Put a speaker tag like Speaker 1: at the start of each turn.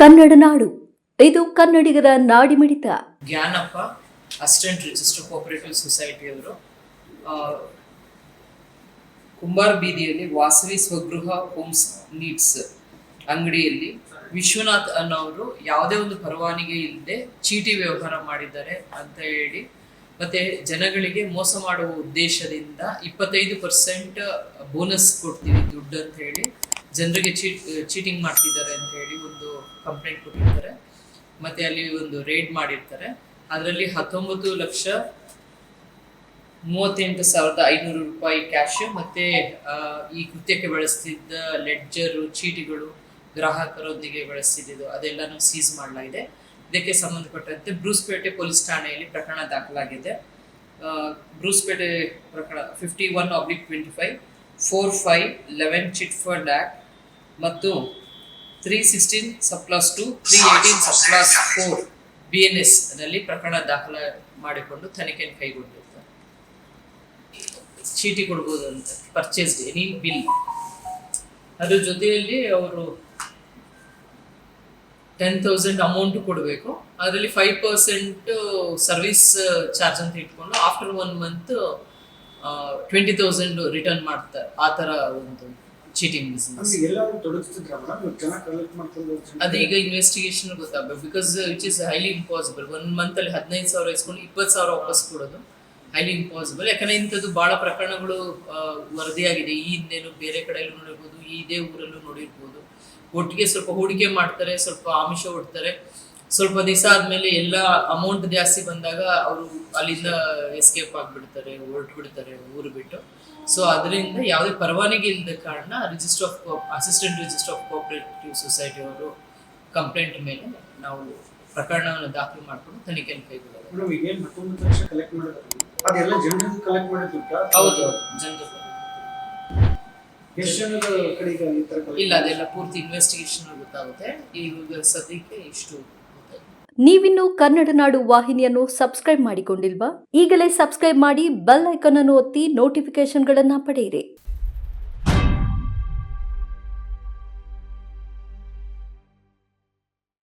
Speaker 1: ಕನ್ನಡ ನಾಡು ಇದು ಕನ್ನಡಿಗರ ನಾಡಿಮಿಡಿತ.
Speaker 2: ಜ್ಞಾನಪ್ಪ ಅಸಿಸ್ಟೆಂಟ್ ರಿಜಿಸ್ಟರ್ ಕೋಆಪರೇಟಿವ್ ಸೊಸೈಟಿಯವರು ಕುಂಬಾರ್ ಬೀದಿಯಲ್ಲಿ ವಾಸವಿ ಸ್ವಗೃಹ ಹೋಮ್ಸ್ ನೀಡ್ಸ್ ಅಂಗಡಿಯಲ್ಲಿ ವಿಶ್ವನಾಥ್ ಅನ್ನೋರು ಯಾವುದೇ ಒಂದು ಪರವಾನಗಿ ಇಲ್ಲದೆ ಚೀಟಿ ವ್ಯವಹಾರ ಮಾಡಿದ್ದಾರೆ ಅಂತ ಹೇಳಿ ಮತ್ತೆ ಜನಗಳಿಗೆ ಮೋಸ ಮಾಡುವ ಉದ್ದೇಶದಿಂದ 25% ಬೋನಸ್ ಕೊಡ್ತೀವಿ ದುಡ್ಡು ಅಂತ ಹೇಳಿ ಜನರಿಗೆ ಚೀಟಿಂಗ್ ಮಾಡ್ತಿದ್ದಾರೆ ಅಂತ ಹೇಳಿ ಒಂದು ಕಂಪ್ಲೇಂಟ್ ಕೊಟ್ಟಿರ್ತಾರೆ. ಮತ್ತೆ ಅಲ್ಲಿ ಒಂದು ರೇಡ್ ಮಾಡಿರ್ತಾರೆ. ಅದರಲ್ಲಿ 19,38,500 ರೂಪಾಯಿ ಕ್ಯಾಶ್ ಮತ್ತೆ ಈ ಕೃತ್ಯಕ್ಕೆ ಬಳಸ್ತಿದ್ದ ಲೆಡ್ಜರ್ ಚೀಟಿಗಳು ಗ್ರಾಹಕರೊಂದಿಗೆ ಬಳಸ್ತಿದ್ದು ಅದೆಲ್ಲನೂ ಸೀಸ್ ಮಾಡಲಾಗಿದೆ. ಇದಕ್ಕೆ ಸಂಬಂಧಪಟ್ಟಂತೆ ಬ್ರೂಸ್ಪೇಟೆ ಪೊಲೀಸ್ ಠಾಣೆಯಲ್ಲಿ ಪ್ರಕರಣ ದಾಖಲಾಗಿದೆ. ಬ್ರೂಸ್ಪೇಟೆ ಪ್ರಕರಣ 51/25 4511 ಚಿಟ್ ಫಂಡ್ ಆಕ್ಟ್ ಮತ್ತು 316(2) 318(4) BNS ನಲ್ಲಿ ಪ್ರಕರಣ ದಾಖಲೆ ಮಾಡಿಕೊಂಡು ತನಿಖೆಯನ್ನು ಕೈಗೊಂಡಿರ್ತಾರೆ. ಚೀಟಿ ಕೊಡ್ಬೋದು ಅಂತ ಪರ್ಚೇಸ್ ಎನಿ ಬಿಲ್, ಅದ್ರ ಜೊತೆಯಲ್ಲಿ ಅವರು 10,000 ಅಮೌಂಟ್ ಕೊಡಬೇಕು. ಅದರಲ್ಲಿ 5% ಸರ್ವಿಸ್ ಚಾರ್ಜ್ ಅಂತ ಇಟ್ಕೊಂಡು ಆಫ್ಟರ್ 1 month 20,000 ರಿಟರ್ನ್ ಮಾಡ್ತಾರೆ. ಆ ತರ ಒಂದು ಚೀಟಿಂಗ್ ಬಿಸ್ನೆಸ್. ಅದು ಈಗ ಇನ್ವೆಸ್ಟಿಗೇಷನ್ ಗೊತ್ತಾಗಬೇಕು. Because it is highly impossible. 1 month ಅಲ್ಲಿ 15,000 ಇಸ್ಕೊಂಡು 20,000 ವಾಪಸ್ ಕೊಡೋದು ಹೈಲಿ ಇಂಪಾಸಿಬಲ್. ಯಾಕಂದ್ರೆ ಇಂಥದ್ದು ಬಹಳ ಪ್ರಕರಣಗಳು ವರದಿಯಾಗಿದೆ. ಈ ಹಿಂದೆನೂ ಬೇರೆ ಕಡೆಯಲ್ಲೂ ನೋಡಿರ್ಬೋದು, ಇದೇ ಊರಲ್ಲೂ ನೋಡಿರ್ಬೋದು. ಒಟ್ಟಿಗೆ ಸ್ವಲ್ಪ ಹೂಡಿಕೆ ಮಾಡ್ತಾರೆ, ಸ್ವಲ್ಪ ಆಮಿಷ ಹೊಡ್ತಾರೆ. ಸ್ವಲ್ಪ ದಿವಸ ಆದ್ಮೇಲೆ ಎಲ್ಲ ಅಮೌಂಟ್ ಜಾಸ್ತಿ ಬಂದಾಗ ಅವರು ಅಲ್ಲಿಂದ ಎಸ್ಕೇಪ್ ಆಗಿಬಿಡ್ತಾರೆ, ಹೊರಟು ಬಿಡ್ತಾರೆ ಊರು ಬಿಟ್ಟು. ಸೊ ಅದರಿಂದ ಯಾವುದೇ ಪರವಾನಗಿ ಇಲ್ಲದ ಕಾರಣ assistant register of cooperative society ಅವರು ಕಂಪ್ಲೇಂಟ್ ಮೇಲೆ ನಾವು ಪ್ರಕರಣವನ್ನು ದಾಖಲು ಮಾಡಿಕೊಂಡು ತನಿಖೆಯನ್ನು ಕೈಗೊಳ್ಳೋದು. ಹೌದು, ಜನರು ಇಲ್ಲ, ಅದೆಲ್ಲ ಪೂರ್ತಿ ಇನ್ವೆಸ್ಟಿಗೇಷನ್ ಗೊತ್ತಾಗುತ್ತೆ. ಈಗ ಸದ್ಯಕ್ಕೆ ಇಷ್ಟು.
Speaker 1: ನೀವಿನ್ನು ಕನ್ನಡ ನಾಡು ವಾಹಿನಿಯನ್ನು ಸಬ್ಸ್ಕ್ರೈಬ್ ಮಾಡಿಕೊಂಡಿಲ್ವಾ? ಈಗಲೇ ಸಬ್ಸ್ಕ್ರೈಬ್ ಮಾಡಿ ಬೆಲ್ ಐಕಾನ್ ಅನ್ನು ಒತ್ತಿ ನೋಟಿಫಿಕೇಶನ್ಗಳನ್ನು ಪಡೆಯಿರಿ.